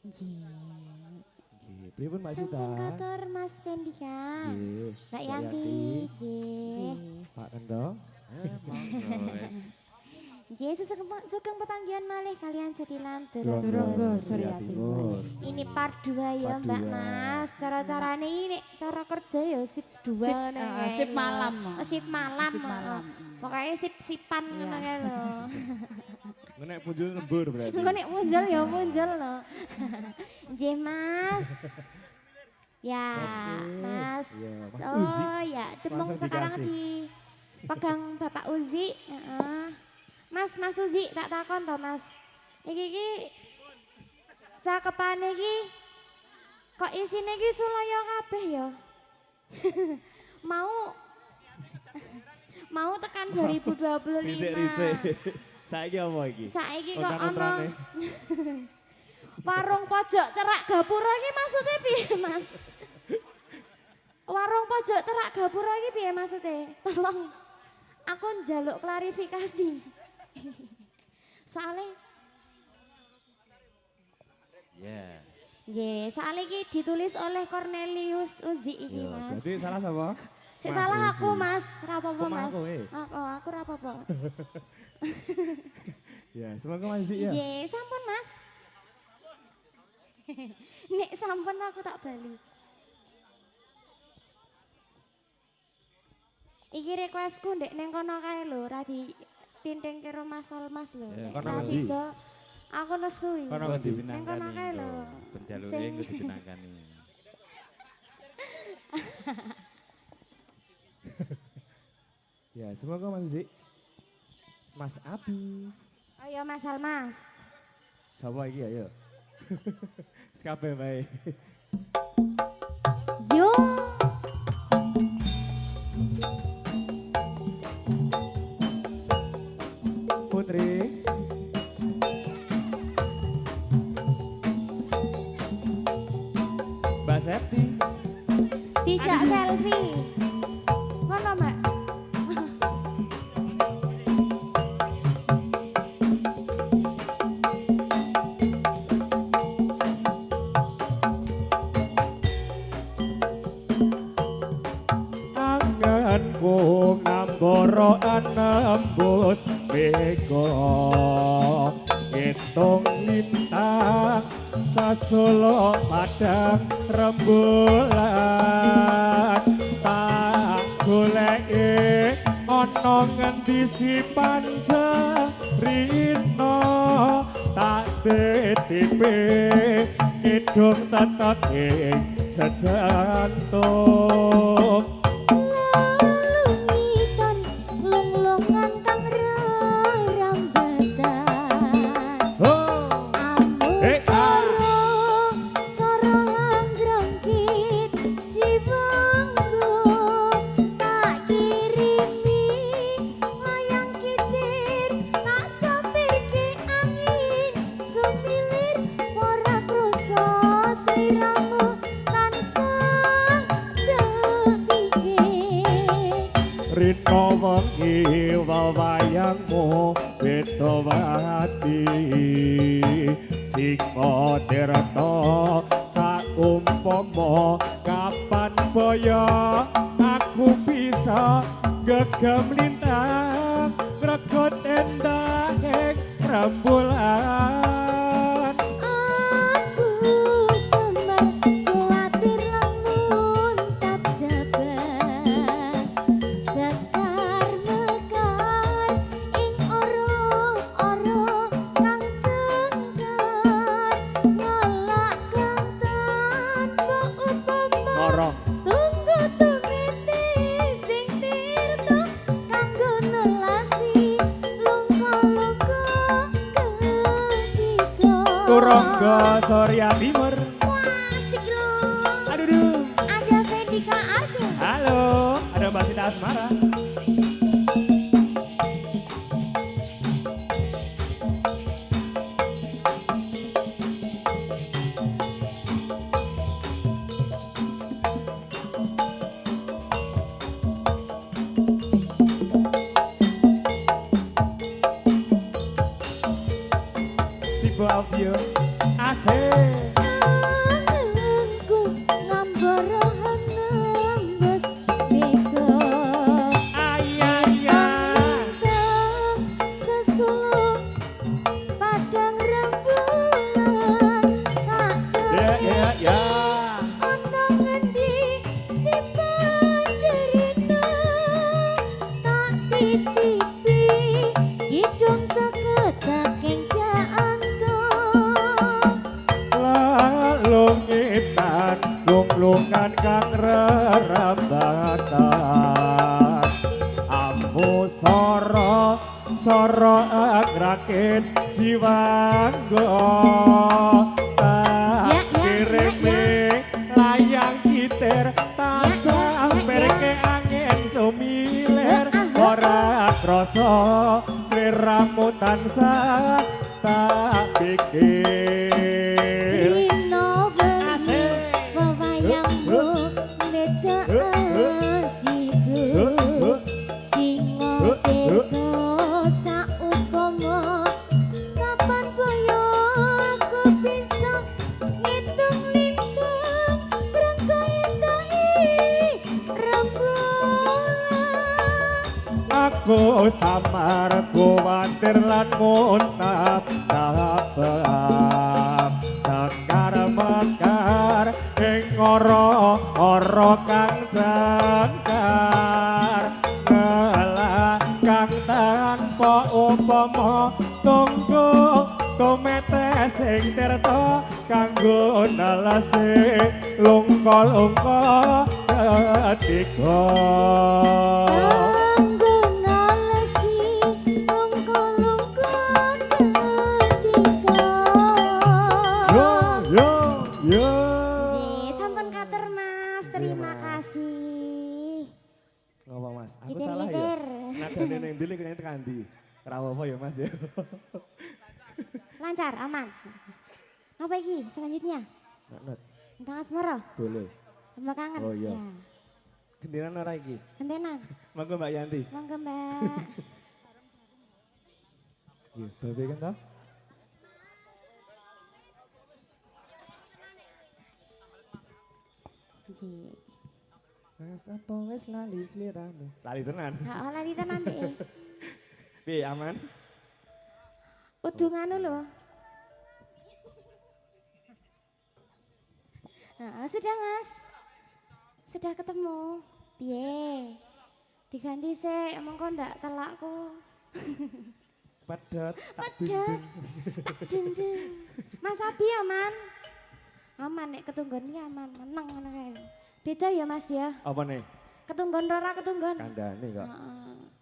Nggih. Nggih, pripun Mbak Sita? Sampun katur Mas Pendika. Nggih. Mbak Yanti, nggih. Pak Kento. Monggo wis. Nggih, sugeng petanggihan malih kalian jadilan Durunggo Surya Surya Timur. Timur. Ini part 2 ya Part Mbak dua. Mas. Cara-carane ini cara kerja ya sip 2 Sip malam. Sip malam. Sip malam. Pokoknya sip-sipan Iya. ngono kae lho. Nek punjul lembur berarti. Engko nek munjul ya munjul lho. Nggih Mas. Ya, Oke. Mas. Iya, Mas Oh Uzi. ya, demung Langsung sekarang dikasih. dipegang Bapak Uzi. Heeh. Mas Uzi tak takon to Mas. Iki cakepane iki kok isine iki sulaya kabeh ya. mau tekan 2025. Risik-risik. Saiki apa iki? Saiki kok ana Kontrak-kontrane. warung pojok cerak gapura iki maksudnya piye, Mas? Warung pojok cerak gapura iki piye maksudnya? Tolong aku njaluk klarifikasi. Soalnya Ya. nggih, soalnya iki ditulis oleh Cornelius Uzi iki, Iya, Mas. berarti salah sapa? Sik Mas salah Uzi. aku, Mas. Ra apa-apa, Kok Mas. aku, Aku ra apa-apa. Ya, semoga masih ya. Nggih, sampun, Mas. Nek sampun aku tak bali. Iki requestku ndek neng kono kae lho, ra di tinting karo Mas Almas lho. Ya, Nek kono ra ngendi? sida aku nesu iki. Kono Kok ngendi? Neng kono kae lho. Penjaluke Sing- engko dipinangkani. Ya, semoga masih Mas Abi. Ayo Mas Almas. Sapa iki ayo? Sekabe bae. Yo. Putri. Mbak Septi. Dijak selfie. Ngono, Mbak. Anganku ngamboro anembus bego hitung lintang sasulo padang rembulan tak goleki ana ngendi si panjerino tak titipe kidung tetek ing jejantung. Lungitan lunglungan kang rerambatan. Oh. Eh, Soro soro anggrangkit jiwaku tak kirimi layang kitir tak sapirke angin sumilir ora krasa sliramu tansah depike. Rino wengi wewayangmu Bedowati Siko dirto saumpama kapan boyo aku bisa gegem lintang ngregot endah ing rembulan. Aku sembar kuatir lamun tak jabat sekar mekar ing ora-ora kang cengkar ngelak kang tanpa upama Ngorong. tunggu tumiti sing tirta kanggo nelasi lungka-lungka ketika Turangga Surya Timur. Wah, asik loh. Aduh duh. Ada Vendika Arjo. Halo, ada Mbak Sita Asmara. Si Bob you, asik. dalan kang rerembatan ammu soro soro agrakit siwanggo tak kirimi layang kitir tak samper ke angin sumilir ora krasa sliramu tansah tak pikir Rino bengi wewayangmu beda atiku singo beda saumpama kapan boyo aku bisa ngitung lintang berangkai dahi rembulan aku samar kuwatir lan muntap cabab sekar mekar ing ora kang jangkar ngelah kang tanpa upama tunggu tumete sing tirta kanggo nalase lungka-lungka ketiga kanggo nalesi lungka-lungka ketika yo Nggih, sampun katur Mas, terima kasih. ngapa Mas aku Gitir, salah ya gitir. nadane ning ndi kene tekan ndi ora apa ya Mas ya Lancar, aman. Apa iki selanjutnya? Nat, Tentang asmara, boleh tambah kangen. Oh, iya. Ya. gendenan ora iki Gentenan, monggo Mbak Yanti monggo Mbak. nggih babe kan ta Ji. Mas apa wis lali sliramu lali tenan Heeh, lali tenan Dek. piye aman Udu nganu lho. Sudah Mas. Sudah ketemu. Piye? Diganti sih, mengko ndak telakku. pedot tak Pedot. dinding Tak dendeng. Mas Abi aman. Aman nek ketunggon iki aman, meneng ngono kae. Beda ya Mas ya. apa nih Ketunggon ora ketunggon. kandhane kok Heeh.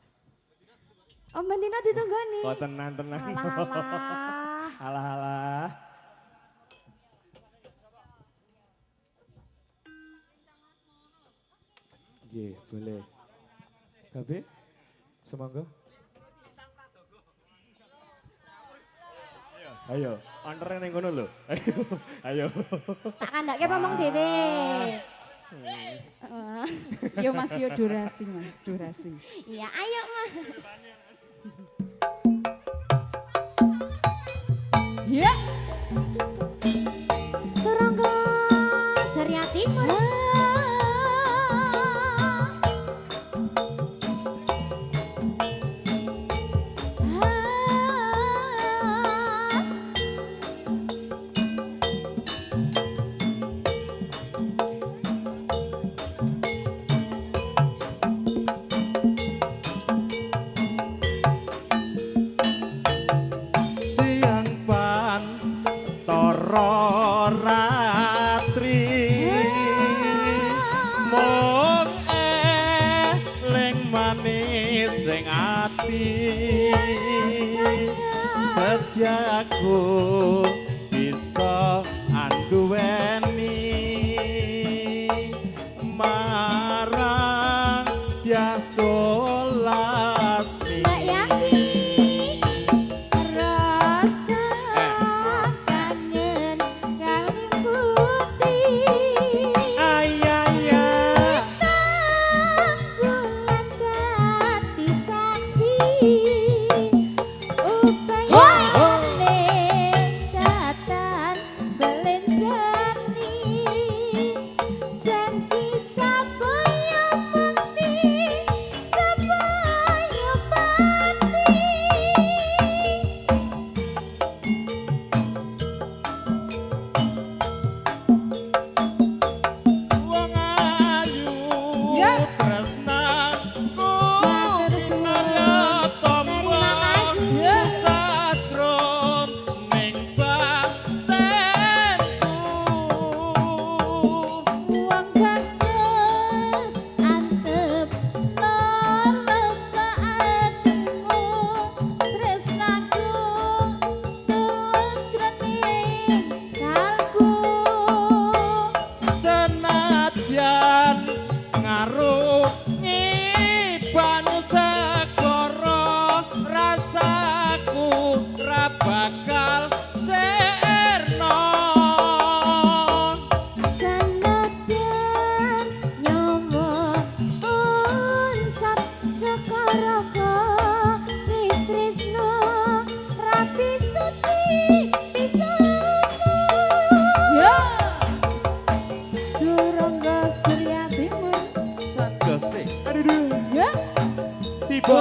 Om Bentina ditunggoni. kok tenan Alah alah. alah nggih boleh babe semangga ayo antere ning kono lho ayo Tak kandake ngomong dhewe. Yo Mas yo durasi Mas, durasi. Iya, ayo Mas. Ya. Turangga Surya Timur. Siang pan toro ratri mung eling manis sing ati setiaku bisa anduweni marang Tiasolasmi Mbak Yanti. Rasa kangen kaleng putih. ayaya Bulan dadi saksi upayane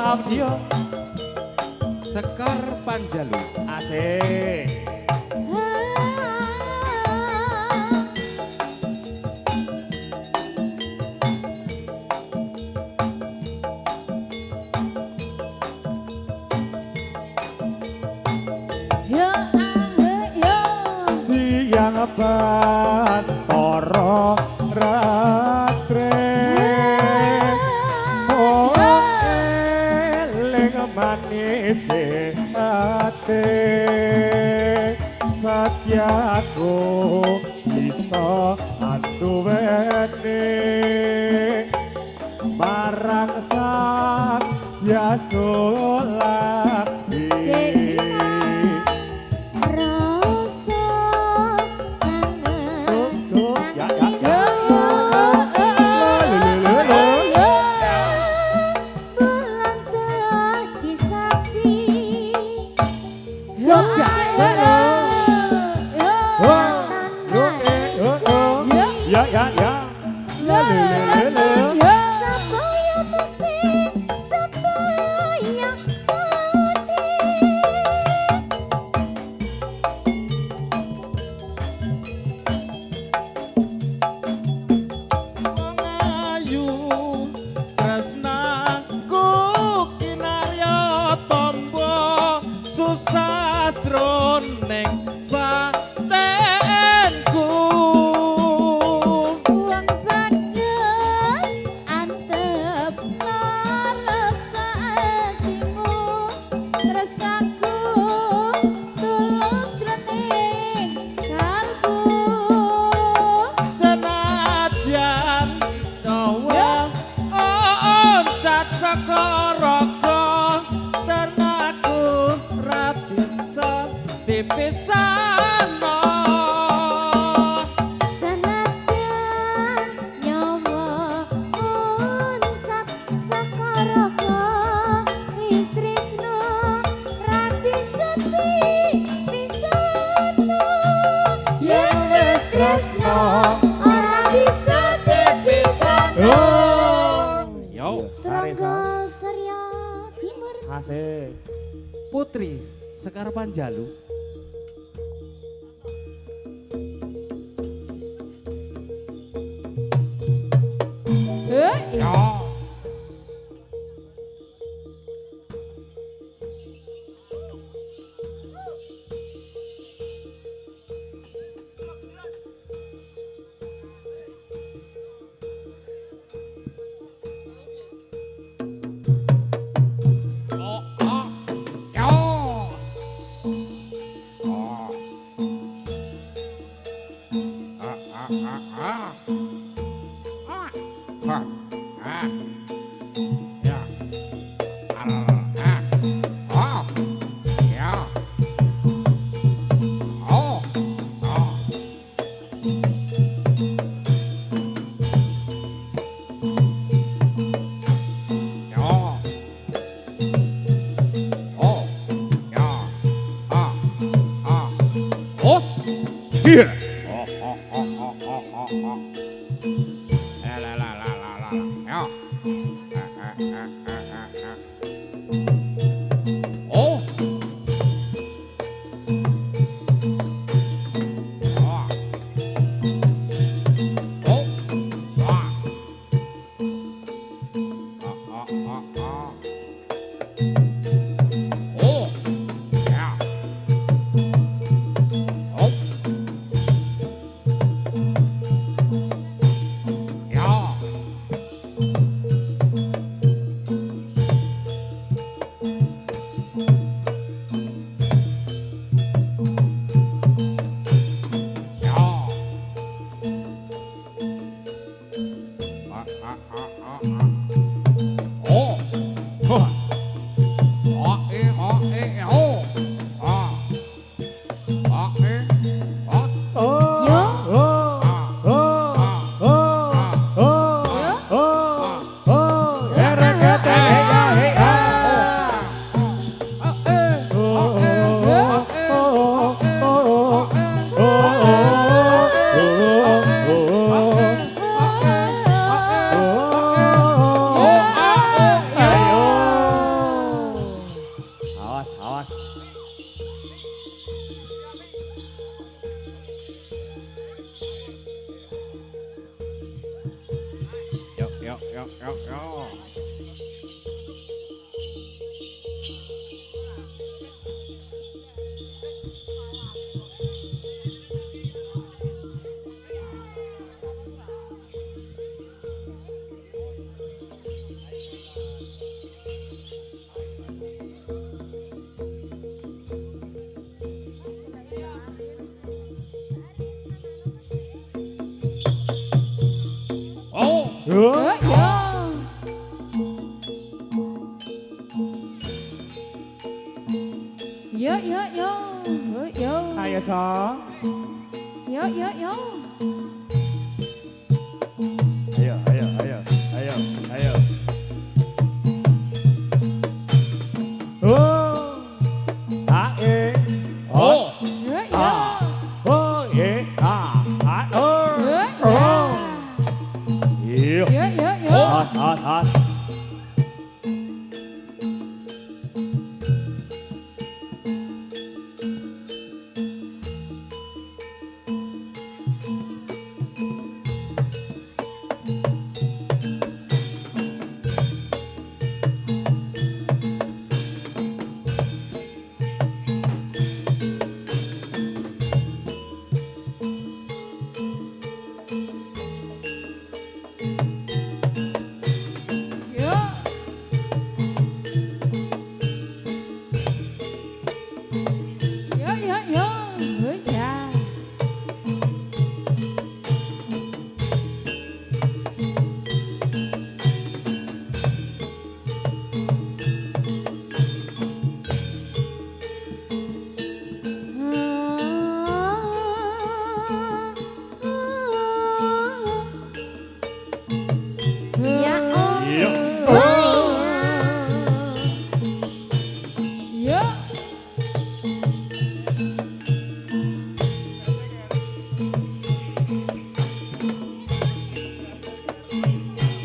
audio. Sekar Panjalu. Asik. Yo yo. Siang Bathara Ratre. Oh eling manis ate satyaku bisa anduweni marang sang Yasulaksmi. Rasa kangen Ya, ya, ya. bulan tadi saksi Jogja Solo. Ya, ya, ya. Sabaya putih, sabaya Ayu tresnaku kinarya tombo susah jroning batenku. Uang bagus antep rasa hatimu rasaku tulus rening kalbu Senadyan dawa oncat saka raga ternaku ra bisa dipisahno. senadyan nyawa oncat sakaraga istrisno ra bisa dipisahno yen wis tresno ora bisa dipisahno. Yo, Terangga Surya Timur. Asik. Putri Sekar Panjalu. yo. Oh, Yo yo. Yo yo yo. Yo yo. Ayo song. Yo yo yo. Ayo, ayo, ayo, ayo, ayo. Oh, ae, oh. Yo yo. oh, ye, oh. Yo Iyo. yo yo yo. As, as, as. Yo. Yo yo yo. Ya. Ya oh. Iya. Yo.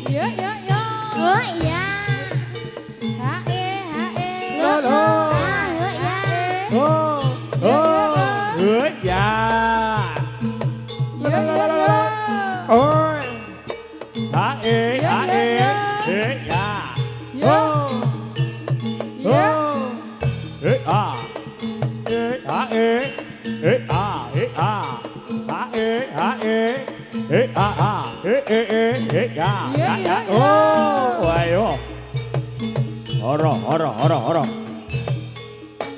Yo yo yo. Oh iya. Hae hae. Lo Lo. ah oh ya. Oh, oh, ya. Yo yo yo. Ôi, ae, ae, ya. Yo. Yo. Ê, à, ê, à, ê, ê, à, ê, à, à, ê, à, ê, ê, à, ya, ya, oh, ayo, oro,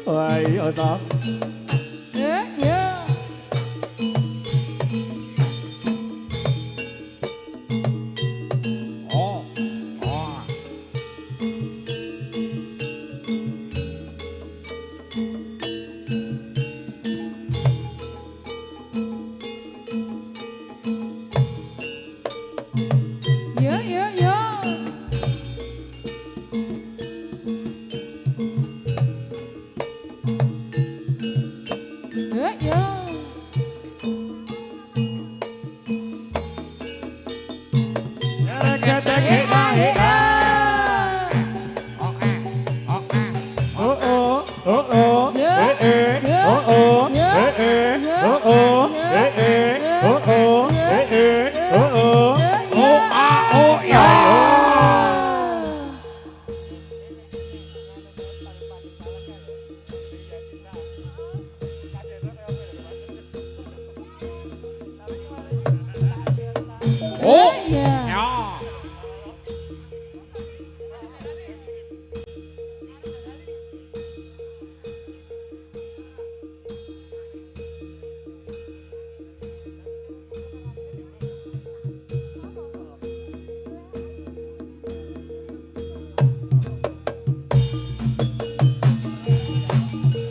ayo, sao? Yo yo. Oh, oh. Yo yo yo. Yo yo. Oh, Ya. ya.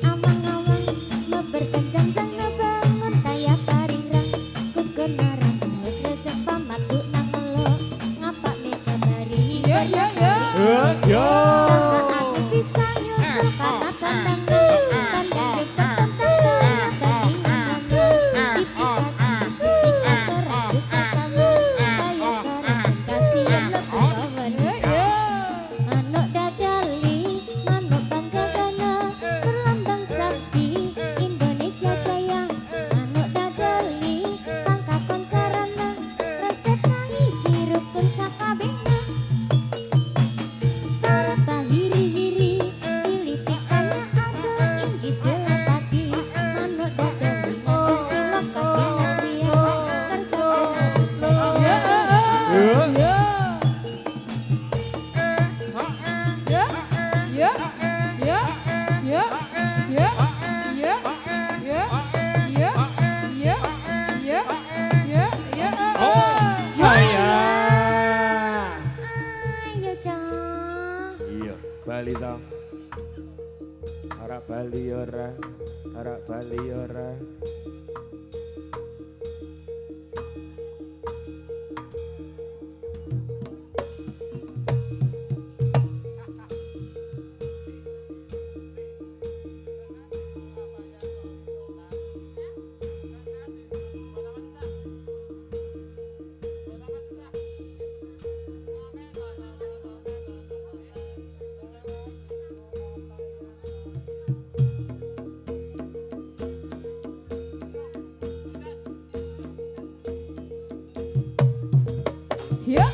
Awang-awang beberkencang-kencang ngebangun kayak parirang kukenarang wes recep pamatu nang elo ngapak meka bari Yo yo yo. sangka aku bisa nyusul karena tandang tandang dekat tandang bandingan mana tipika serang bisa sama kayak karang kasihan lebih kawan Yo yo. manuk dadali manuk banggagana berlambang sakti Indonesia jaya manuk dadali pangka koncarana resep nang iji rukun sakabehna ora, arak Bali ora. Ya.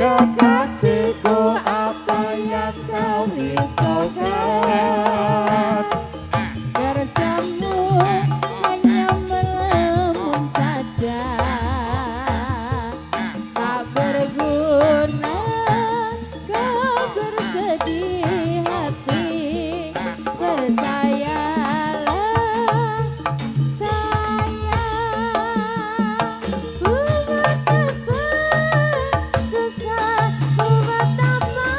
Kekasihku apa yang kau risaukan? Kerjamu hanya melamun saja, tak berguna kau bersedih hati. Percayalah sayang, Buat apa susah, buat apa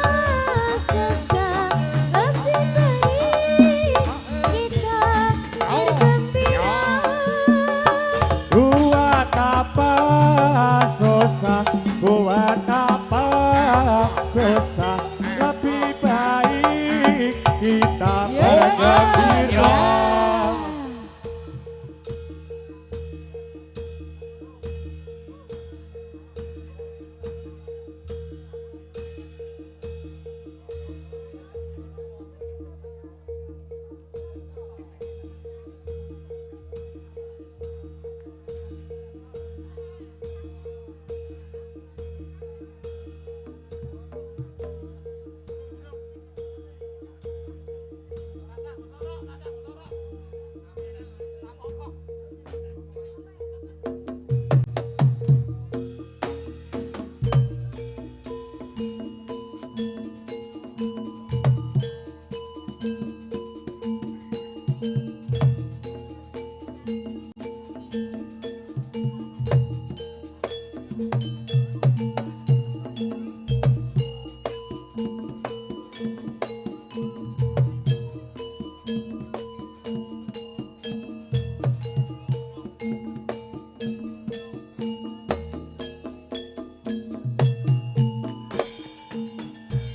susah, lebih baik kita bergembira. Buat apa susah, buat apa susah, lebih baik kita bergembira.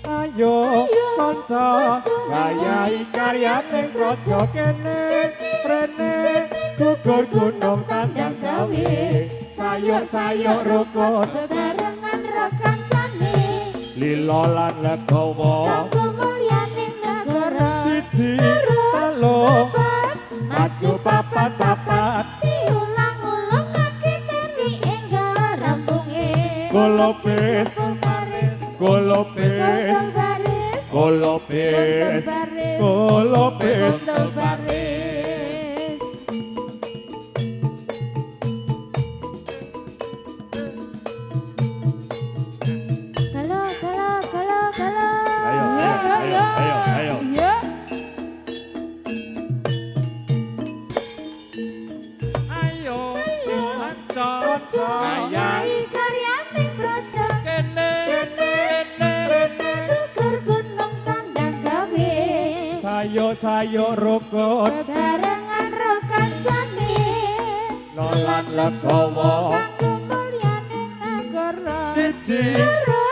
Ayo kanca ngayahi karya ning praja kene rene gugur gunung tandang gawe sayuk-sayuk rukun Bebarengan rekan jane, lila lan legawa kanggo mulyaning nagara. siji telu maju papat-papat Diulang-ulangake kanthi enggal rampunge. golopes baris, golopes baris, golopes golopes baris. Kalau. ayo ayo Ya. Ayo kanca Ngayahi karyaning praja, kene gugur gunung tandang gawe. sayuk-sayuk rukun Bebarengan rekan jane, lolan legawa kanggo mulyaning nagara. siji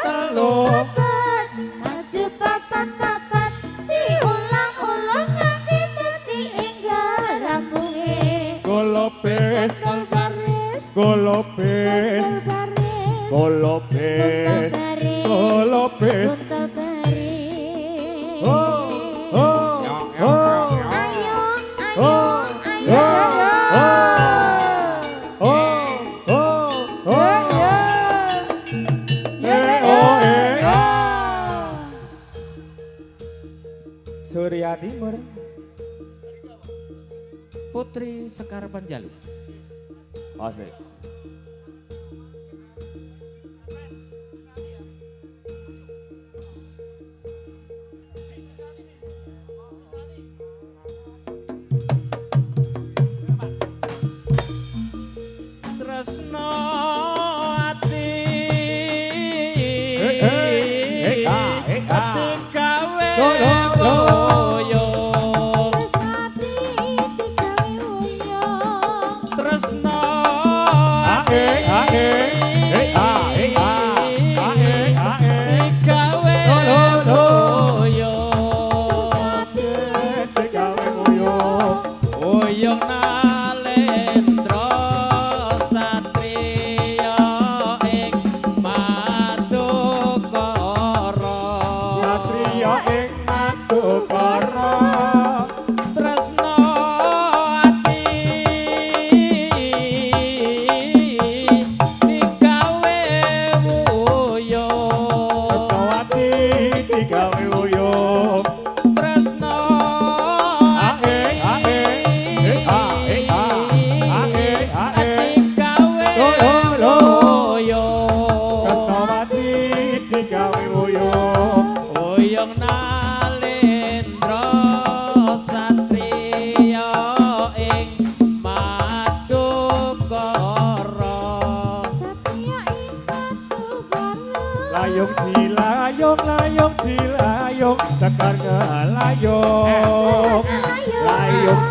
telu Papat, maju papat-papat, diulang-ulangake mesti enggal rampunge. golopes Baris, golopes baris, golopes golopes buntel baris. oh oh oh Ayo, oh ayo, oh oh oh oh Surya Timur Putri Sekar Panjalu. Asik. Tresno ati ati gawe boyo tresno ati gawe boyo oyong nalendra satriya ing madukara Satria ing madukara tresno ati digawe wuyo Sawati digawe uyung tresno ati digawe wuyo Sawati digawe uyung oyong nalendra satriya ing madukara layung dilayung sekar ngelayung layung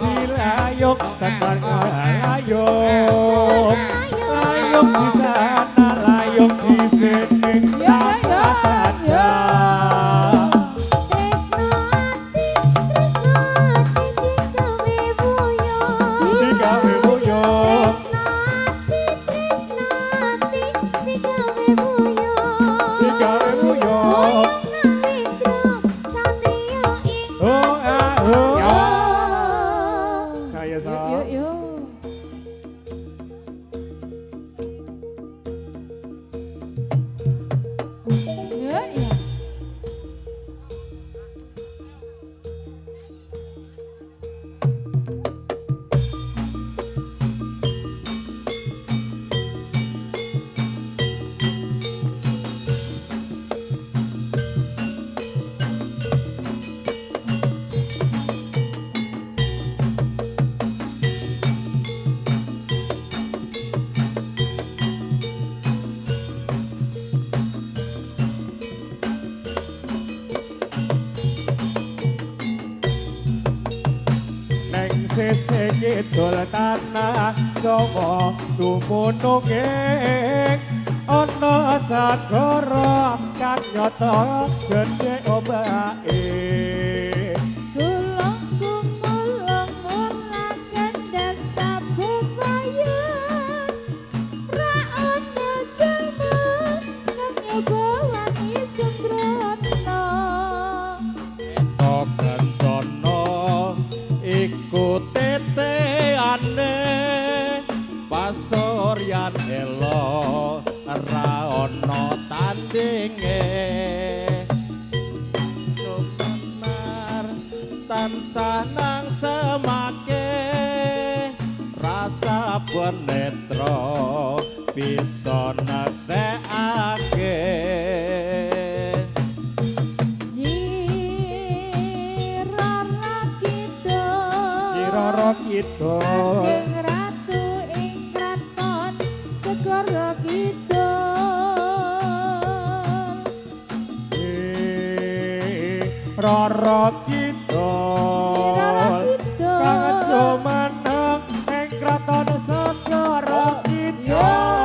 dilayung sekar ngelayung layung di sana layung di sini sama saja digawe uyung digawe uyung oh kayak sama sese kidul tanah Jawa dumunung ing ana sagara kang nyata gedhe obake iku teteane pasoryan elo ra ana tandinge benar tansah nang semake rasa penetra bisa naksekake Rara Kidul Kanjeng Ratu ing kraton Segara Kidul Rara Kidul kang jumeneng ing kraton Segara Kidul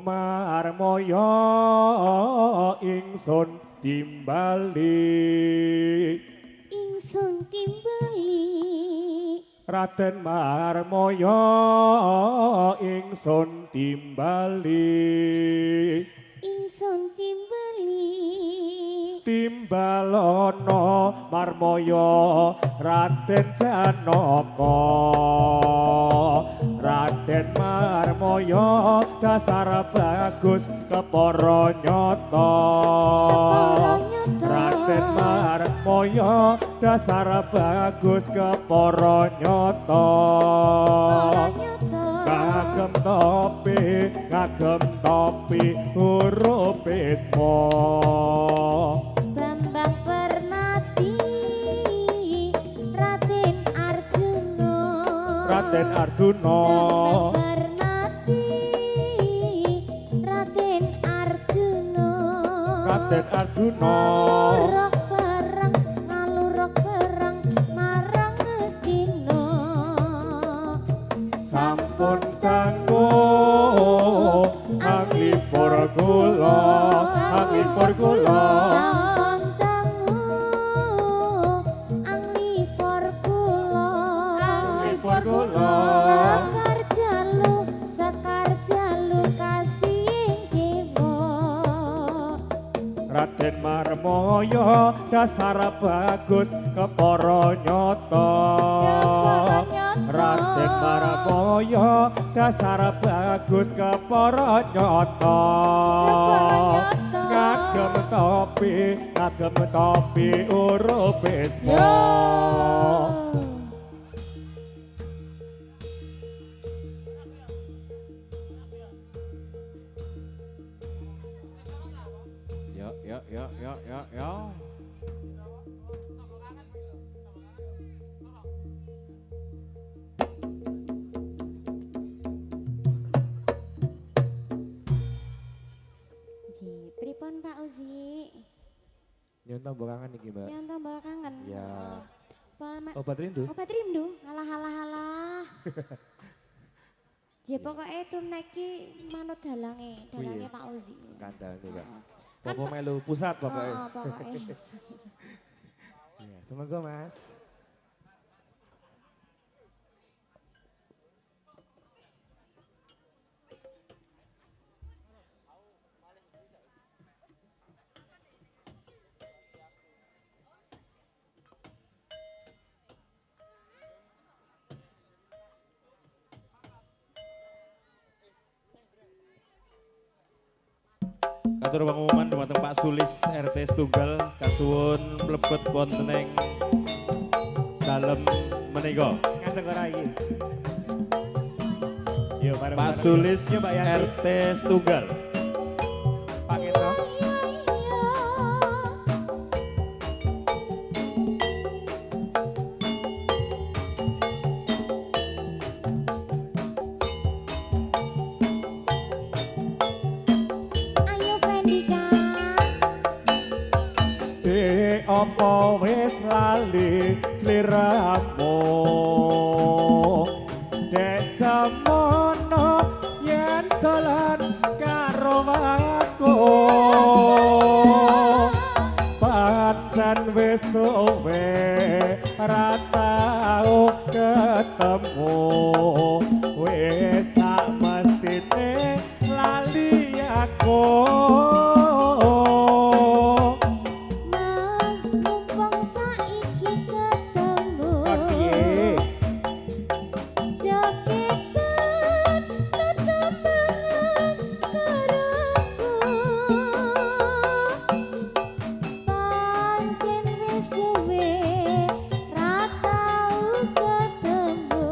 Marmoyo ingsun timbali Raden Marmoyo ingsun timbali ingsun timbali timbalono Marmoyo Raden Janaka Raden Marmoyo dasar bagus kepara nyata Raden Marmoyo dasar bagus kepara nyata ngagem topi huruf Bisma Bambang Pernati Raden Arjuna Raden Arjuna Bambang Pernati Raden Arjuna Raden Arjuna ngalurok perang marang Ngastina sampun dangu anglipur kula anglipur kula sampun dangu anglipur kula anglipur kula Sekar jalu kasih dewa Raden Marmoyo dasar bagus kepara nyata Raden Marmoyo dasar bagus kepara nyata ngagem topi huruf Bisma Ya. Pripun Pak Uzi? Nyun tambah kangen iki, Mbak. Yang tambah kangen. Ya. Obat rindu. Alah. Je pokoke tunek ki manut dalange Pak Uzi. Kandhane, Kak. Bapak melu pusat Bapak. Pokoke. Iya, semoga Mas. Katur pengumuman dumateng Pak Sulis RT Setunggal kasuwun mlebet wonten ing dalem menika. Ngadeg ora iki. Yo bareng. Pak Sulis Yo Mbak Yanti. RT Setunggal. Pak Keto. Ayo Vendika. Apa wis lali sliramu dek semono yen dolan karo aku pancen wis suwe ra tau ketemu wis sak mestine lali aku Mas mumpung saiki ketemu. Kon piye? Jogetan tetembangan karaku. Pancen wis suwe ra tau ketemu.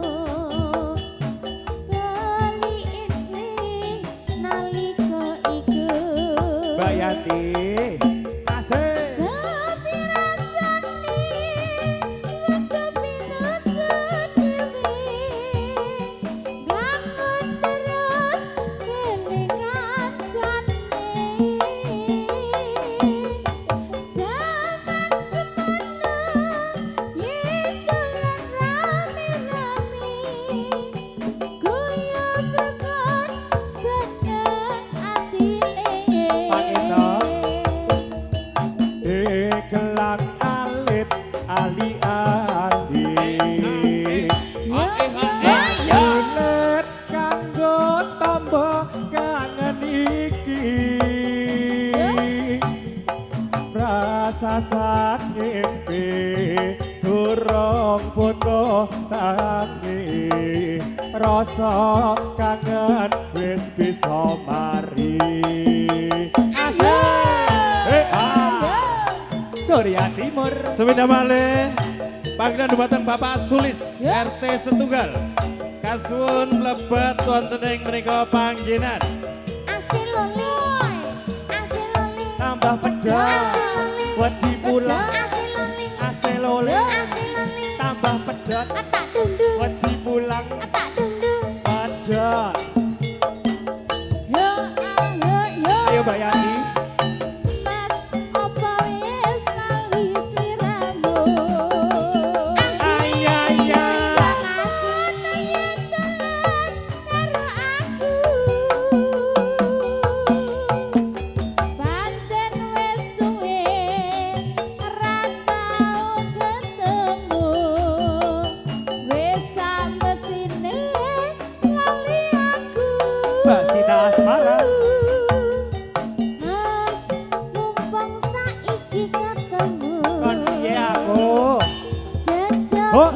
sasat ngimpi durung putuh tangi rasa kangen wis bisa mari Surya Timur Sewinda malih panggilan dumateng Bapak Sulis RT Setunggal kasuwun mlebet wonten ing menika panggenan Asil loli, asil loli, tambah pedas wedi pulang asil loli, aselole asil loli, tambah pedas atak dundung, wedi pulang atak dundung. pedas Yo, ayo Mbak Yani Mas, apa wis lali sliramu? ayaya Pancen wis suwe ora tau ketemu. Wis samesine lali aku. Mbak Sita Asmara Mas, mumpung saiki ketemu. kon piye aku Jajal Oh,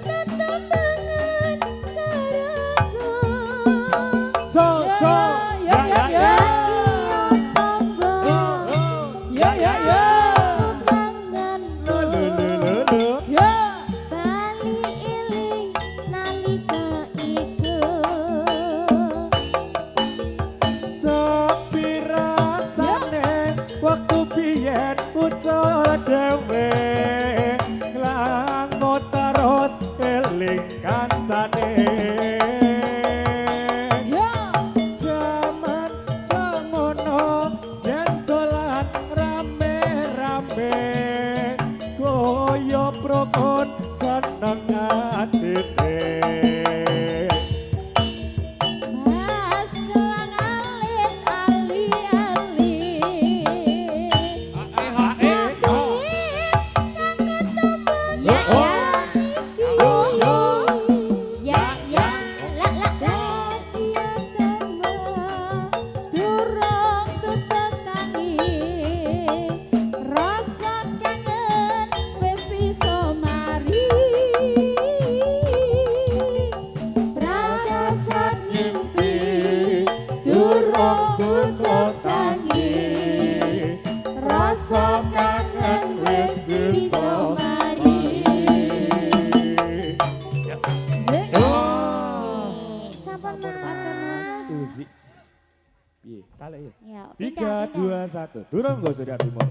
tetep tangan karaku. so Ya, ya, ya. ya ya ya Kangenku. Yo, Bali iling nalika iku. sepi rasane waktu biyen ucul dhewe nglango terus eling kancane yo. zaman semono yen dolan rame-rame koyo prokon seneng atine Mas kelang alit ali-ali. Ya ya. Oh oh. Ya ya. La la la. Sia temu durung tutut tangi. Rasa kangen wis bisa mari. Rasa sak ngimpi durung tutut tangi rasa kangen wis bisa mari Sampun Mas. Uzi piye kale ya Ya, 3 pindah. 2 1 durung go Surya Timur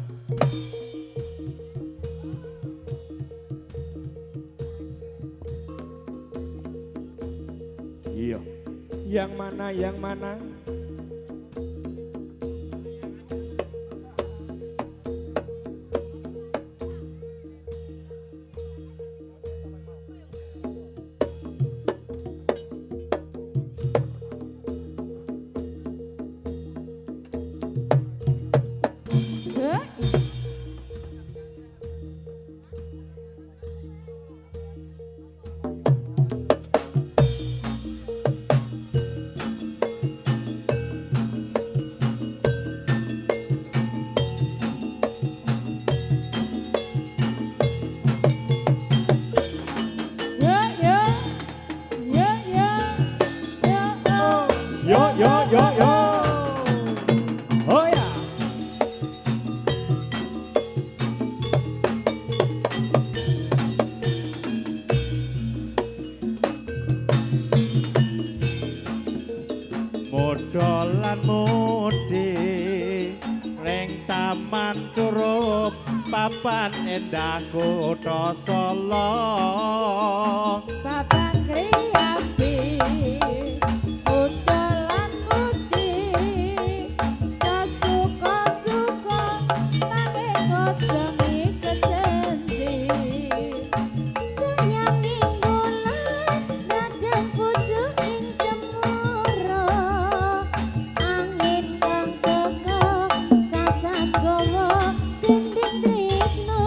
iya yang mana Yo, yo. Yo, yo. Yo, oh. yo oh ya modolan mudi ring taman curup papan endah kutha Solo Papan kriasi udalan putih kasuka-suka nanging kodangi kedendi Sayanging bulan rajang pucuk ing cemara angin kang teka sasat gawa dinding tresno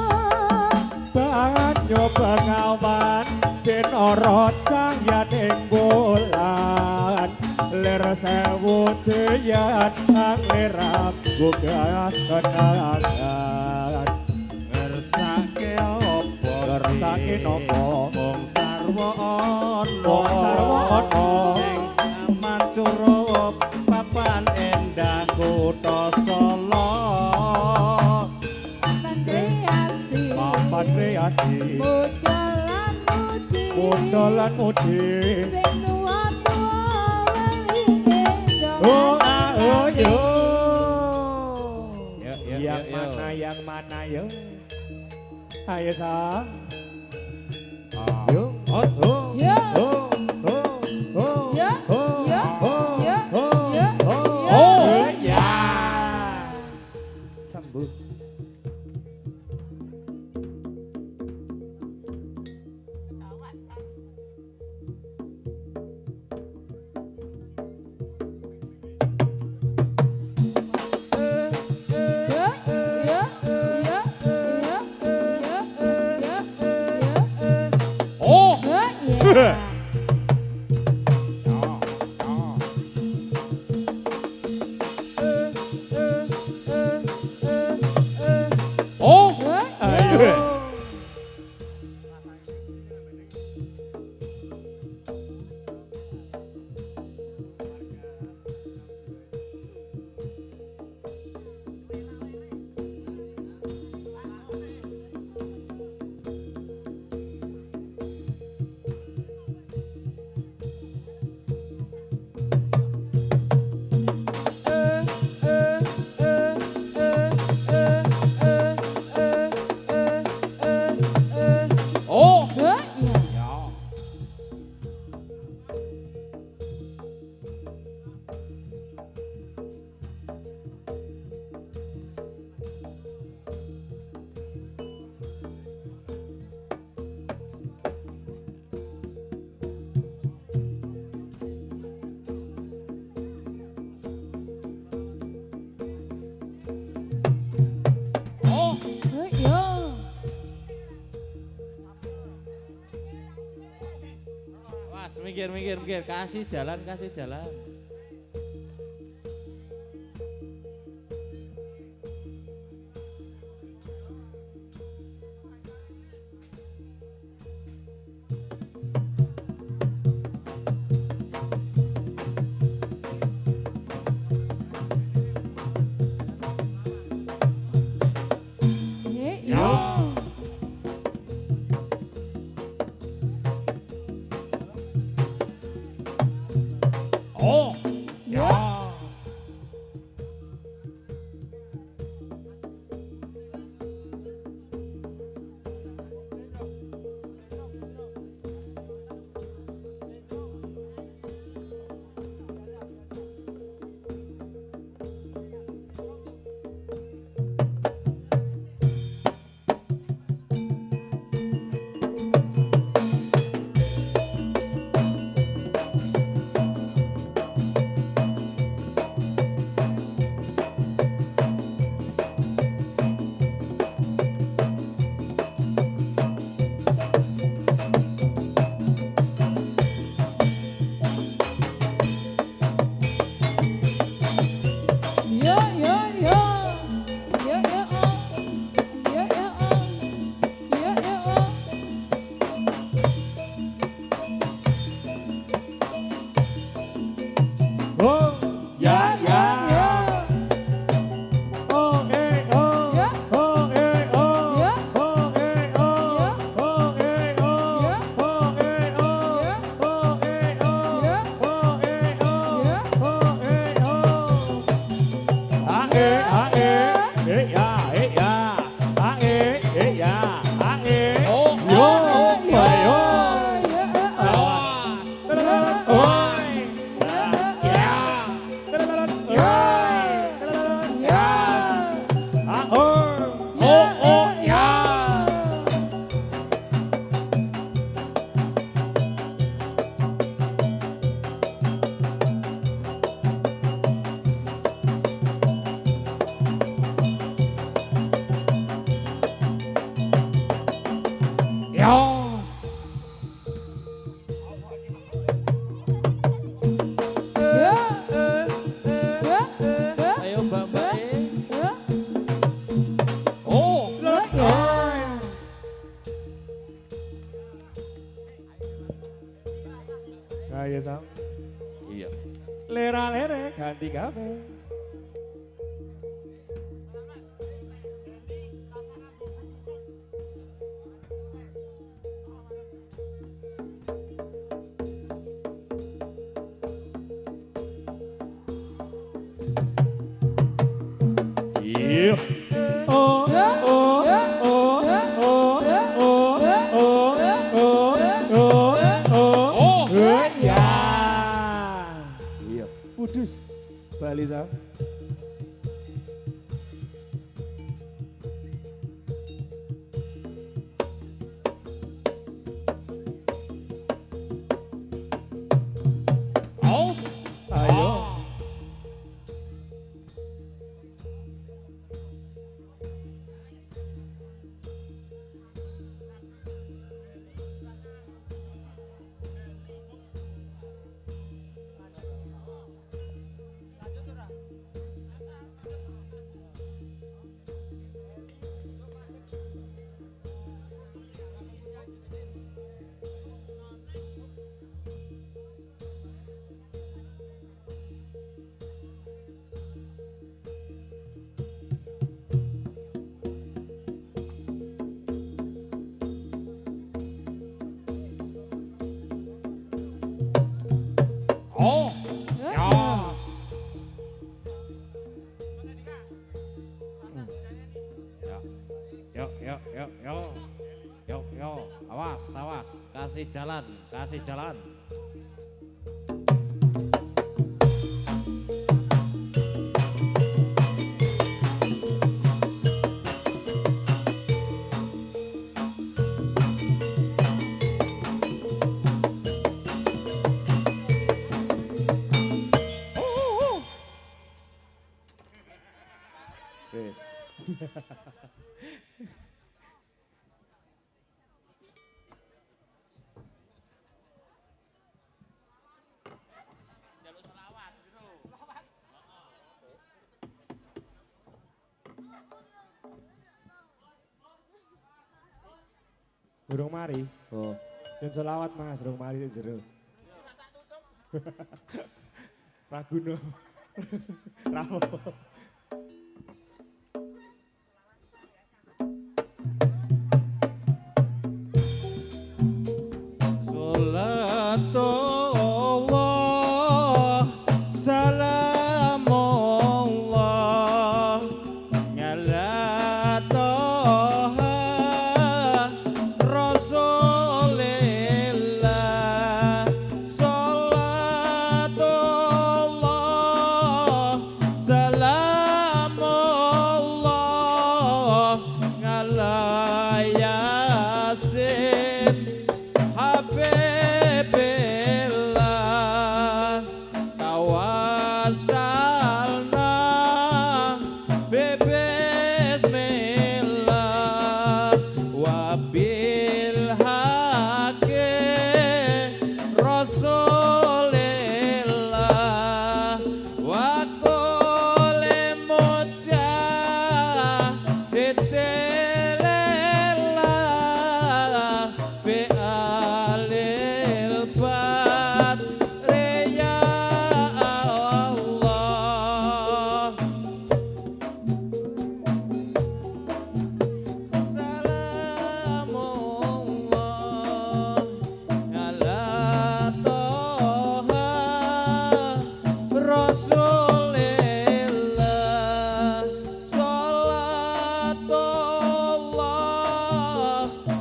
banyo bengawan sinara cahyaning bulan lir sewu diyan pangeran buka kenangan ngersake apa ngersake nopo wong sarwa ana wong sarwa ana ing aman curup papan endah kutha Solo Pandriasi papan kreasi Mudalan mudi mundolan mudi Sing tua-tua welinge oh jangan ah oh yo Yuk, yang yuk, mana yuk. yang mana yo ayo sang Ah. yo oh oh Yo. oh oh oh Yo. oh Yo. oh Yo. oh Yo. oh Yo. oh ya sembuh Oh. Oh. ayo Oh. Mas, mikir. Kasih jalan. Oh. Ya. Oh, ya, ya. Oh, oh. Ya. Oh, oh. Ya. Oh, oh. Ya. Oh, oh. Ya. Oh, Ya. oh. Oh, Ya. oh. Ya. Oh, Ya. oh. Ah, ya, ya. Ah, ya. Ah, Oh. yo, Oh. ayo. Awas. Oi. Ya. Ayo Sam. Iya. Lera-lere ganti kafe. Iya. Oh, oh, oh, oh, oh, oh, ya. Iya. Kudus. Bali Sam. Oh. Ayo. Oh. Ya. Yuk, yuk, yuk, yuk. Yuk, yuk. Awas, awas. Kasih jalan, kasih jalan. Wes. Burung mari. Oh. Dan selawat Mas, burung mari itu jero. Raguno. Rawo. Salatullah, salamullah, ala toha rasulillah. Salatullah, salamullah, ala yasin Habibillah, tawassalna bismillah wa bil haqqi rasulillah wa kulli mujahidillah bi alil badri ya Allah. Salamullah ala toha rasulillah. Salatullah,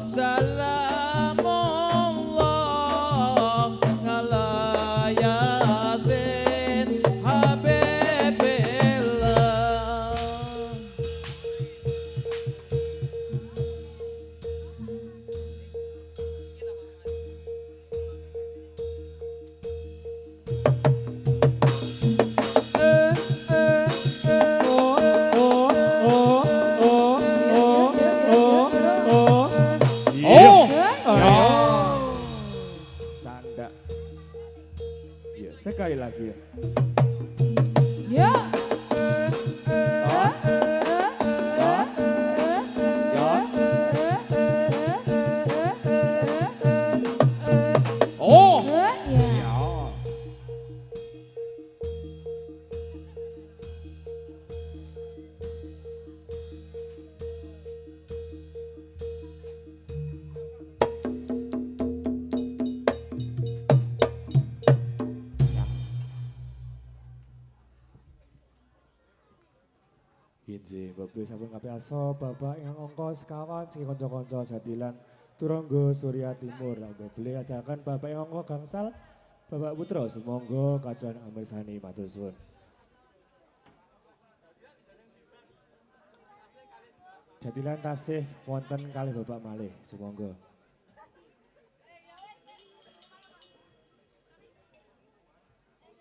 salamullah, ala yasin habibillah. Oh. Ya. Canda. Ya, sekali lagi ya. Ya. Tos. Tos. Yos. Oh. Ya. Ya. Inji, Bapak sampun kabeh aso, Bapak yang angka sekawan sing kanca-kanca Jatilan Turangga Surya Timur. Bapak beli ajakan Bapak yang angka gangsal, Bapak Putra sumangga kaduan amirsani matur suwun. Jatilan tasih wonten kalih Bapak malih, sumangga.